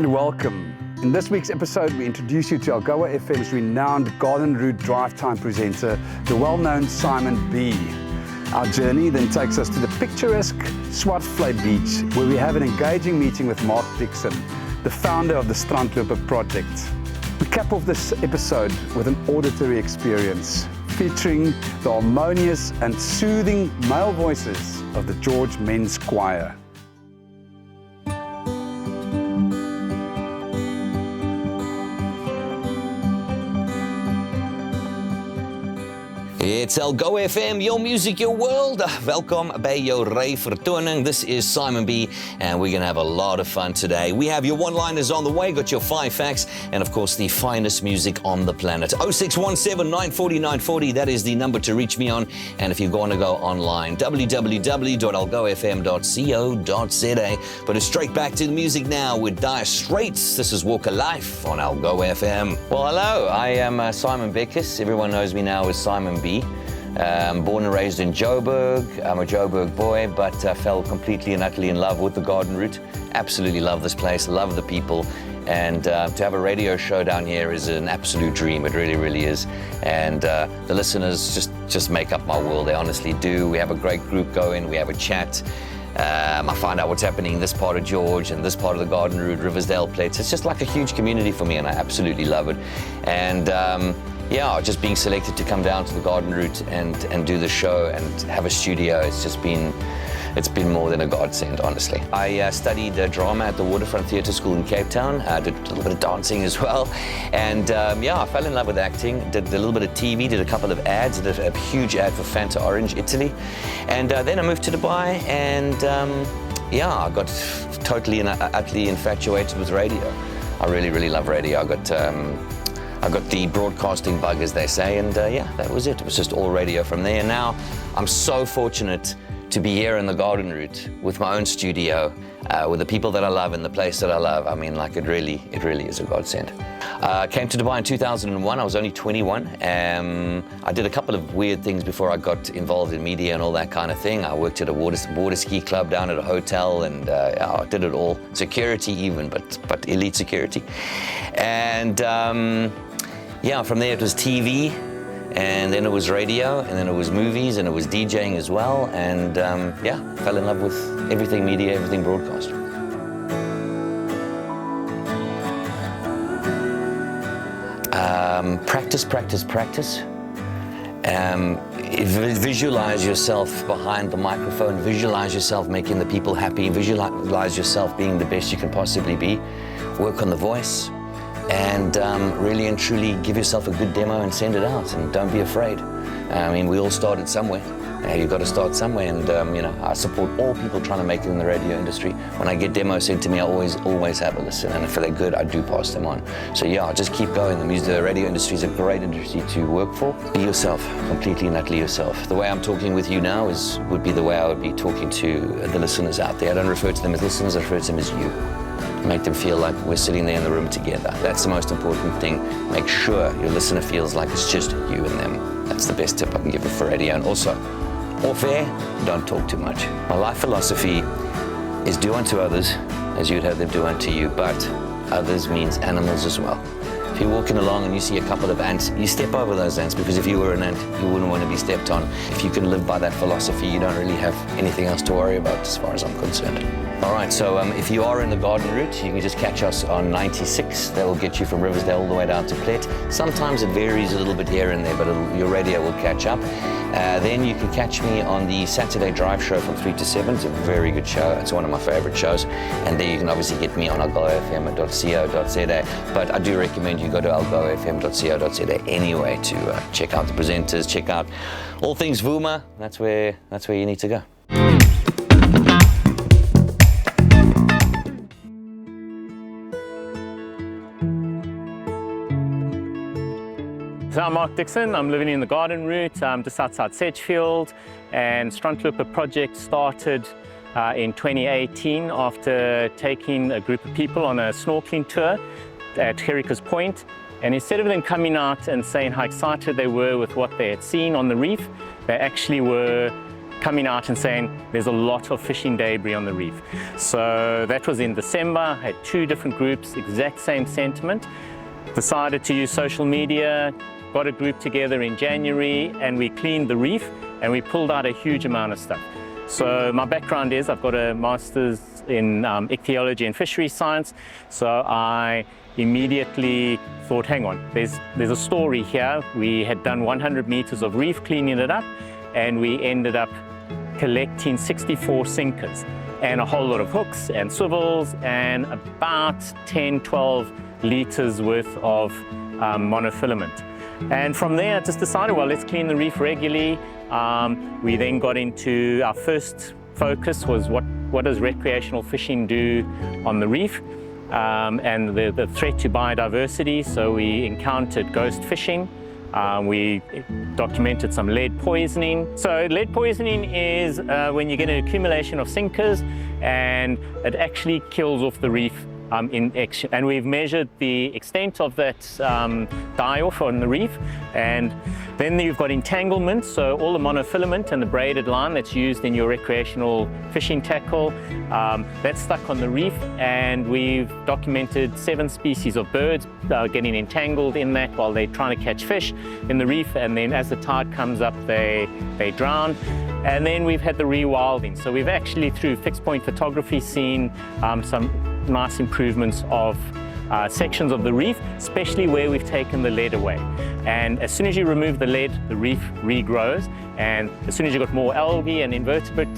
and welcome. In this week's episode, we introduce you to Algoa FM's renowned Garden Route Drivetime presenter, the well-known Simon B. Our journey then takes us to the picturesque Swartvlei Beach, where we have an engaging meeting with Mark Dixon, the founder of the Strandloper Project. We cap off this episode with an auditory experience featuring the harmonious and soothing male voices of the George Men's Choir. It's Algoa FM, your music, your world. Welkom by jou ry vertoning. This is Simon B, and we're going to have a lot of fun today. We have your one-liners on the way, got your 5 facts, and of course the finest music on the planet. 0617 940 940, that is the number to reach me on. And if you want to go online, www.algoafm.co.za. But it's straight back to the music now with Dire Straits. This is Walk of Life on Algoa FM. Well, hello, I am Simon Bechus. Everyone knows me now as Simon B. Born and raised in Joburg. I'm a Joburg boy, but fell completely and utterly in love with the Garden Route. Absolutely love this place, love the people, and to have a radio show down here is an absolute dream. It really, really is. And the listeners just make up my world. They honestly do. We have a great group going. We have a chat. I find out what's happening in this part of George and this part of the Garden Route, Riversdale Plates. It's just like a huge community for me, and I absolutely love it. And yeah, just being selected to come down to the Garden Route and do the show and have a studio, it's been more than a godsend, honestly. I studied drama at the Waterfront Theatre School in Cape Town. I did a little bit of dancing as well. And yeah, I fell in love with acting, did a little bit of TV, did a couple of ads, did a huge ad for Fanta Orange, Italy. And then I moved to Dubai, and yeah, I got totally and utterly infatuated with radio. I really, really love radio. I got the broadcasting bug, as they say, and yeah, that was it. It was just all radio from there. Now, I'm so fortunate to be here in the Garden Route with my own studio, with the people that I love and the place that I love. I mean, like, it really is a godsend. I came to Dubai in 2001. I was only 21. I did a couple of weird things before I got involved in media and all that kind of thing. I worked at a water ski club down at a hotel, and I did it all. Security even, but elite security. And yeah, from there it was TV, and then it was radio, and then it was movies, and it was DJing as well. And yeah, fell in love with everything media, everything broadcast. Practice. Visualize yourself behind the microphone, visualize yourself making the people happy, visualize yourself being the best you can possibly be, work on the voice, and really and truly give yourself a good demo and send it out, and don't be afraid. I mean, we all started somewhere. You've got to start somewhere, and you know, I support all people trying to make it in the radio industry. When I get demos sent to me, I always have a listen, and if they're good, I do pass them on. So yeah, just keep going. The radio industry is a great industry to work for. Be yourself, completely and utterly yourself. The way I'm talking with you now would be the way I would be talking to the listeners out there. I don't refer to them as listeners, I refer to them as you. Make them feel like we're sitting there in the room together. That's the most important thing. Make sure your listener feels like it's just you and them. That's the best tip I can give you for radio. And also, off air, don't talk too much. My life philosophy is do unto others as you'd have them do unto you, but others means animals as well. If you're walking along and you see a couple of ants, you step over those ants, because if you were an ant, you wouldn't want to be stepped on. If you can live by that philosophy, you don't really have anything else to worry about as far as I'm concerned. All right, so if you are in the Garden Route, you can just catch us on 96. That will get you from Riversdale all the way down to Plet. Sometimes it varies a little bit here and there, but your radio will catch up. Then you can catch me on the Saturday Drive show from 3 to 7. It's a very good show. It's one of my favorite shows. And there you can obviously get me on algoafm.co.za. But I do recommend you go to algoafm.co.za anyway to check out the presenters, check out all things Vuma. That's where you need to go. So I'm Mark Dixon. I'm living in the Garden Route, just outside Sedgefield, and Strandloper Project started in 2018 after taking a group of people on a snorkeling tour at Gericus Point. And instead of them coming out and saying how excited they were with what they had seen on the reef, they actually were coming out and saying there's a lot of fishing debris on the reef. So that was in December, had 2 different groups, exact same sentiment. Decided to use social media, got a group together in January, and we cleaned the reef and we pulled out a huge amount of stuff. So my background is I've got a master's in ichthyology and fisheries science, so I immediately thought, hang on, there's a story here. We had done 100 meters of reef, cleaning it up, and we ended up collecting 64 sinkers and a whole lot of hooks and swivels and about 10-12 liters worth of monofilament. And from there I just decided, well, let's clean the reef regularly. We then got into our first focus was what does recreational fishing do on the reef, and the threat to biodiversity. So we encountered ghost fishing. We documented some lead poisoning. So lead poisoning is when you get an accumulation of sinkers and it actually kills off the reef in action. And we've measured the extent of that die-off on the reef. And then you've got entanglement, so all the monofilament and the braided line that's used in your recreational fishing tackle, that's stuck on the reef, and we've documented 7 species of birds getting entangled in that while they're trying to catch fish in the reef, and then as the tide comes up they drown. And then we've had the rewilding, so we've actually through fixed point photography seen some nice improvements of sections of the reef, especially where we've taken the lead away. And as soon as you remove the lead, the reef regrows, and as soon as you've got more algae and invertebrate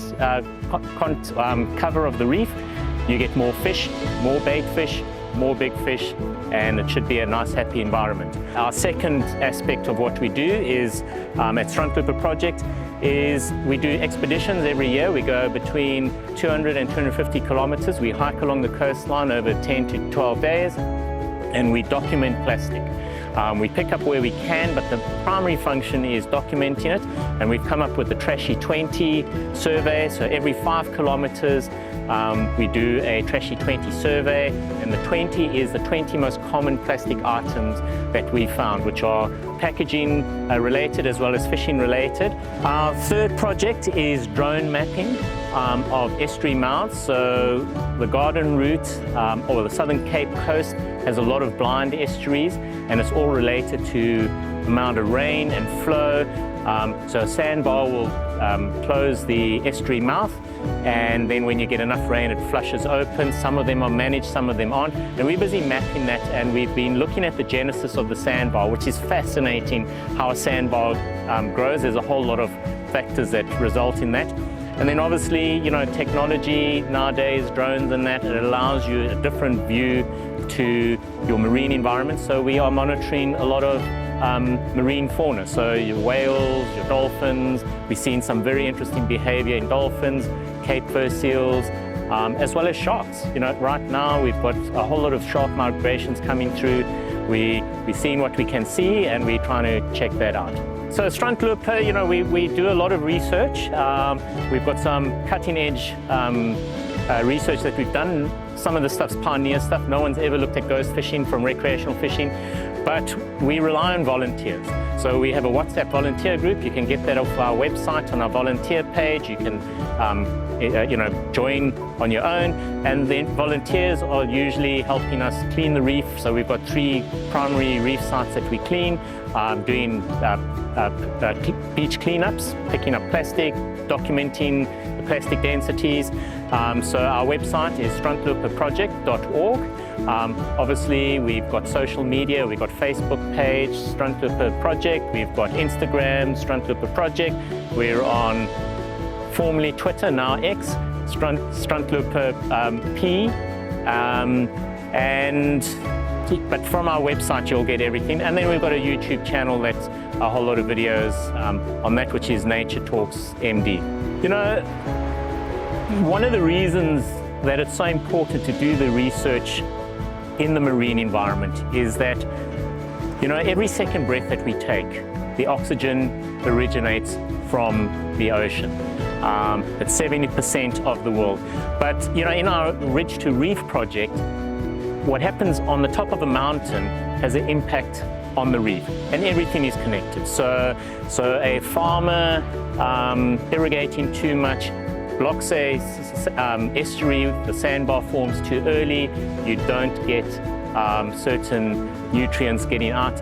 cover of the reef, you get more fish, more bait fish, more big fish, and it should be a nice, happy environment. Our second aspect of what we do is at Strandloper Project is we do expeditions every year. We go between 200 and 250 kilometers. We hike along the coastline over 10 to 12 days, and we document plastic. We pick up where we can, but the primary function is documenting it, and we've come up with the Trashy 20 survey. So every 5 kilometers we do a Trashy 20 survey, and the 20 is the 20 most common plastic items that we found, which are packaging related as well as fishing related. Our third project is drone mapping of estuary mouths. So the Garden Route or the Southern Cape coast has a lot of blind estuaries, and it's all related to amount of rain and flow. So a sandbar will close the estuary mouth, and then when you get enough rain it flushes open. Some of them are managed, some of them aren't, and we're busy mapping that, and we've been looking at the genesis of the sandbar, which is fascinating how a sandbar grows. There's a whole lot of factors that result in that. And then obviously, you know, technology nowadays, drones and that, it allows you a different view to your marine environment. So we are monitoring a lot of marine fauna, so your whales, your dolphins. We've seen some very interesting behavior in dolphins, Cape fur seals, as well as sharks. You know, right now we've got a whole lot of shark migrations coming through. We're seeing what we can see, and we're trying to check that out. So Strandloper, you know, we do a lot of research. We've got some cutting-edge research that we've done. Some of the stuff's pioneer stuff. No one's ever looked at ghost fishing from recreational fishing, but we rely on volunteers. So we have a WhatsApp volunteer group. You can get that off our website on our volunteer page. You can you know, join on your own, and then volunteers are usually helping us clean the reef. So we've got 3 primary reef sites that we clean, doing beach cleanups, picking up plastic, documenting the plastic densities. So our website is strandloperproject.org. Obviously we've got social media. We've got Facebook page, Strandloper Project. We've got Instagram, Strandloper Project. We're on formerly Twitter, now X, Strandloper P, but from our website you'll get everything. And then we've got a YouTube channel that's a whole lot of videos on that, which is Nature Talks MD. You know, one of the reasons that it's so important to do the research in the marine environment is that, you know, every second breath that we take, the oxygen originates from the ocean. It's 70% of the world. But, you know, in our Ridge to Reef project, what happens on the top of a mountain has an impact on the reef, and everything is connected. So a farmer irrigating too much blocks a estuary, the sandbar forms too early, you don't get certain nutrients getting out.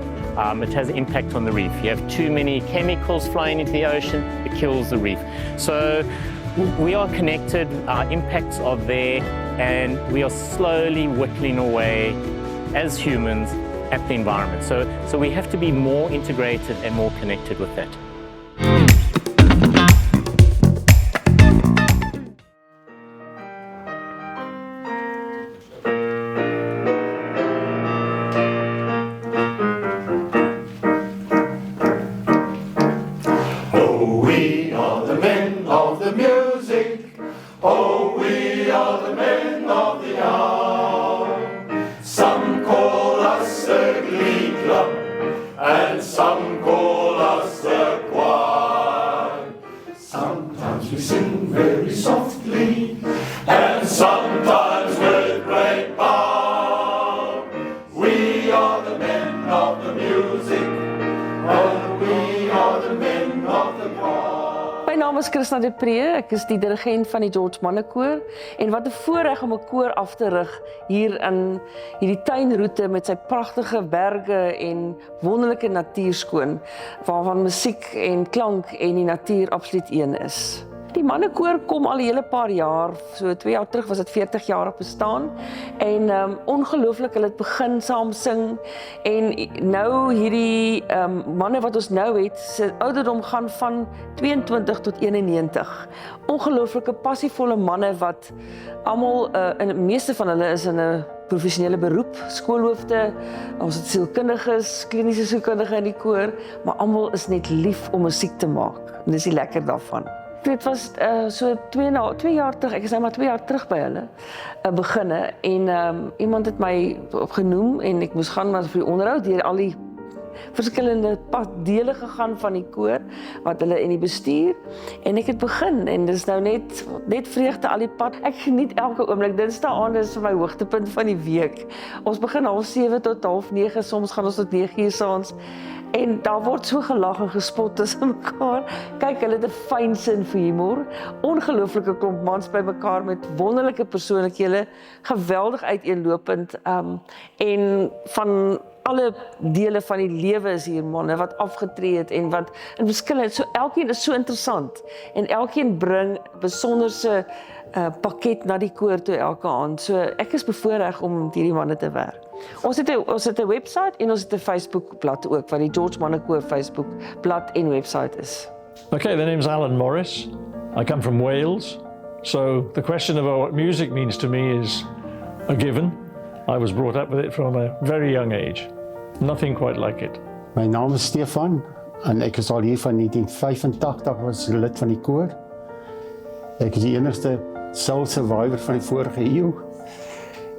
It has an impact on the reef. You have too many chemicals flying into the ocean, it kills the reef. So we are connected, our impacts are there, and we are slowly whittling away as humans at the environment. So we have to be more integrated and more connected with that. My naam is Chrisna de Preez, ek is die dirigent van die George Mannenkoor en wat 'n voorreg om 'n koor af te rig hier in hierdie tuinroete met sy pragtige berge en wonderlike natuurskoon waarvan musiek en klank en die natuur absoluut een is. Die Mannenkoor kom al 'n hele paar jaar, so 2 jaar terug was dit 40 jaar op bestaan en ongelooflik hulle het begin saam sing en nou hierdie manne wat ons nou het, se ouderdom gaan van 22 tot 91. Ongelooflike passievolle manne wat almal, en die meeste van hulle is in 'n professionele beroep, skoolhoofde, ons het sielkundiges, kliniese sielkundige in die koor, maar almal is net lief om musiek te maak en dis die lekker daarvan. Dit was so 2 jaar terug, ek is nou maar 2 jaar terug by hulle beginne en iemand het my opgenoem en ek moes gaan vir die onderhoud deur al die verskillende dele gegaan van die koor wat hulle in die bestuur en ek het begin en dit is nou net vreugde al die pad. Ek geniet elke oomblik. Dinsdae is vir my hoogtepunt van die week. Ons begin 7:30 tot 8:30, soms gaan ons tot 9:00 s'aands. En daar word so gelag en gespot tussen mekaar. Kyk, hulle het 'n fyn sin vir humor. Ongelooflike klomp mans by mekaar met wonderlike persoonlikhede, geweldig uiteenlopend en van alle dele van die lewe is hier manne wat afgetree het en wat in verskillende, so elkeen is so interessant en elkeen bring besonderse pakket na die koor toe elke aand. So ek is bevoorreg om met hierdie manne te werk. Ons het 'n website en ons het 'n Facebook blad ook wat die George Mannenkoor Facebook blad en website is. Okay, the name's Alan Morris. I come from Wales. So the question about what music means to me is a given. I was brought up with it from a very young age. Nothing quite like it. My naam is Stefan en ek is al hier van 1985 was lid van die koor. Ek is die enigste sole survivor van die vorige eeu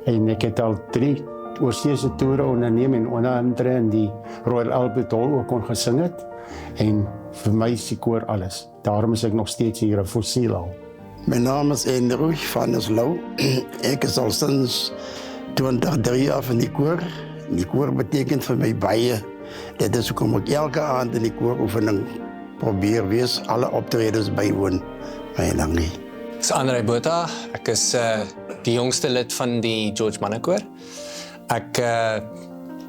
en ek het al 3 oorseese toere onderneem en onder andere in die Royal Albert Hall ook kon gesing het en vir my is die koor alles. Daarom is ek nog steeds hier 'n fossiel al. My naam is Andrew van Eslau. Ek is al sinds 23 af in die koor. Die koor betekent vir my baie. Dit is hoekom ek elke aand in die kooroefening probeer wees, alle optredens bywoon. Baie dankie. Ek is Andrei Botha. Ek is die jongste lid van die George Mannenkoor. Ek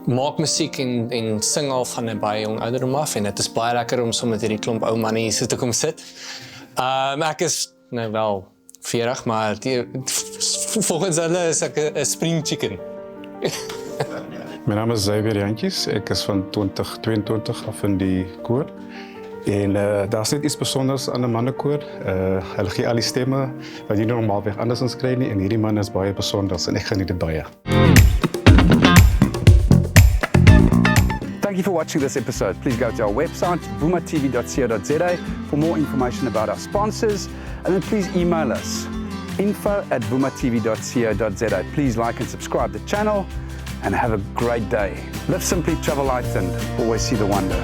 maak musiek en sing al van 'n baie jong ouderdom af en dit is baie lekker om sommer met hierdie klomp ou manne hier te kom sit. Ek is nou wel 40, maar volgens hulle is ek 'n spring chicken. My naam is Xavier Jantjies, ek is van 2022 af in die koor en daar is net iets besonders aan 'n mannenkoor. Hulle gee al die stemme wat jy normaalweg andersins kry nie en hierdie man is baie besonders en ek geniet dit baie. Thank you for watching this episode. Please go to our website, vumatv.co.za for more information about our sponsors and then please email us, info@vumatv.co.za. Please like and subscribe to the channel and have a great day. Live simply, travel light and always see the wonder.